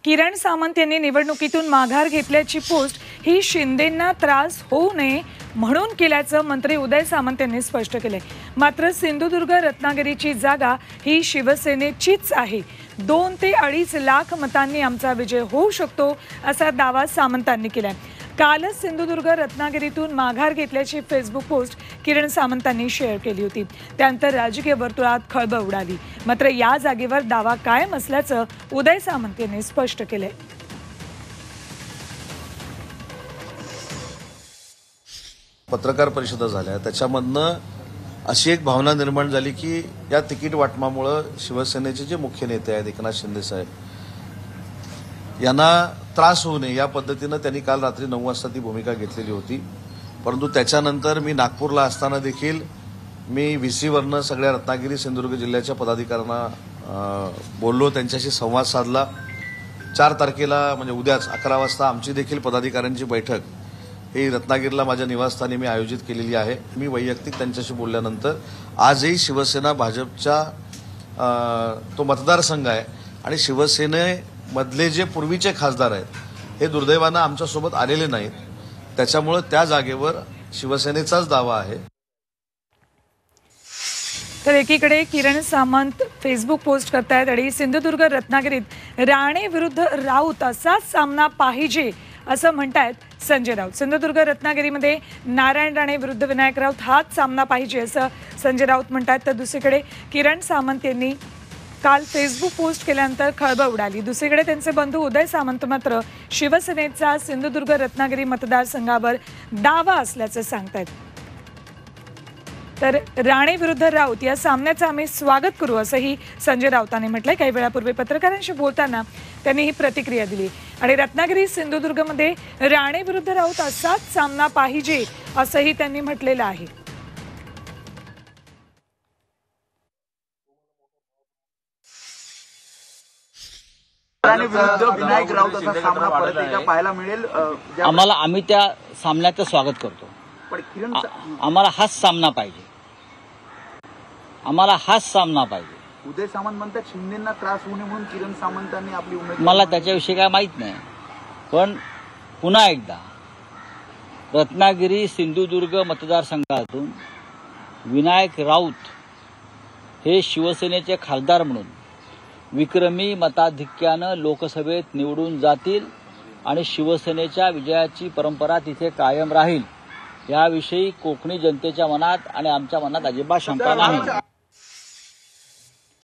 किरण सामंत यांनी निवडणुकीतून माघार घेतल्याची पोस्ट ही शिंदेंना त्रास होऊ नये म्हणून केल्याचं मंत्री उदय सामंत यांनी स्पष्ट केलंय। मात्र सिंधुदुर्ग रत्नागिरीची जागा ही शिवसेनेचीच आहे। 2 ते 2.5 लाख मतांनी आमचा विजय होऊ शकतो असा दावा सामंतांनी केलाय। कालच सिंधुदुर्ग रत्नागिरीतून माघार घेतल्याची फेसबुक पोस्ट किरण सामंतांनी शेअर केली होती। त्यानंतर राजकीय वर्तुळात खळबळ उडाली। मात्र या जागेवर दावा कायम असल्याचं उदय सामंत यांनी स्पष्ट केलंय। पत्रकार परिषदा झाल्या, त्याच्यामधनं अशी एक भावना निर्माण झाली की या तिकीट वाटपामुळे शिवसेनेचे जे मुख्य नेते आहेत एकनाथ शिंदे साहेब यांना त्रास होऊ नये या पद्धतीनं त्यांनी काल रात्री 9 वाजता ती भूमिका घेतलेली होती। परंतु त्याच्यानंतर मी नागपूरला असताना देखील मी व्हीसीवरनं सगळ्या रत्नागिरी सिंधुदुर्ग जिल्ह्याच्या पदाधिकाऱ्यांना बोललो, त्यांच्याशी संवाद साधला। 4 तारखेला म्हणजे उद्याच 11 वाजता आमची देखील पदाधिकाऱ्यांची बैठक ही रत्नागिरीला माझ्या निवासस्थानी मी आयोजित केलेली आहे। मी वैयक्तिक त्यांच्याशी बोलल्यानंतर आजही शिवसेना भाजपचा तो मतदारसंघ आहे आणि शिवसेनेमधले जे पूर्वीचे खासदार आहेत हे दुर्दैवानं आमच्यासोबत आलेले नाहीत, त्याच्यामुळे त्या जागेवर शिवसेनेचाच दावा आहे। तर एकीकडे किरण सामंत फेसबुक पोस्ट करतायत आणि सिंधुदुर्ग रत्नागिरीत राणे विरुद्ध राऊत असाच सामना पाहिजे असं म्हणतायत संजय राऊत। सिंधुदुर्ग रत्नागिरीमध्ये नारायण राणे विरुद्ध विनायक राऊत हाच सामना पाहिजे असं संजय राऊत म्हणतायत। तर दुसरीकडे किरण सामंत यांनी काल फेसबुक पोस्ट केल्यानंतर खळबळ उडाली। दुसरीकडे त्यांचे बंधू उदय सामंत मात्र शिवसेनेचा सिंधुदुर्ग रत्नागिरी मतदारसंघावर दावा असल्याचं सांगतायत। तर राणे विरुद्ध राऊत या सामन्याचं आम्ही स्वागत करू असंही संजय राऊतांनी म्हटलंय। काही वेळापूर्वी पत्रकारांशी बोलताना त्यांनी ही प्रतिक्रिया दिली आणि रत्नागिरी सिंधुदुर्गमध्ये राणे विरुद्ध राऊत असाच सामना पाहिजे असंही त्यांनी म्हटलेलं आहे। विनायक राऊत असा सामना परत एकदा पाहायला मिळेल आम्हाला, आम्ही त्या सामन्याचं स्वागत करतो। पण आम्हाला हाच सामना पाहिजे, आम्हाला हाच सामना पाहिजे। उदय सामंत म्हणतात शिंदेंना त्रास होऊ नये म्हणून किरण सामंतांनी आपली उमेदवारी, मला त्याच्याविषयी काय माहित नाही। पण पुन्हा एकदा रत्नागिरी सिंधुदुर्ग मतदारसंघातून विनायक राऊत हे शिवसेनेचे खासदार म्हणून विक्रमी मताधिक्यानं लोकसभेत निवडून जातील आणि शिवसेनेच्या विजयाची परंपरा तिथे कायम राहील याविषयी कोकणी जनतेच्या मनात आणि आमच्या मनात अजिबात शंका नाही।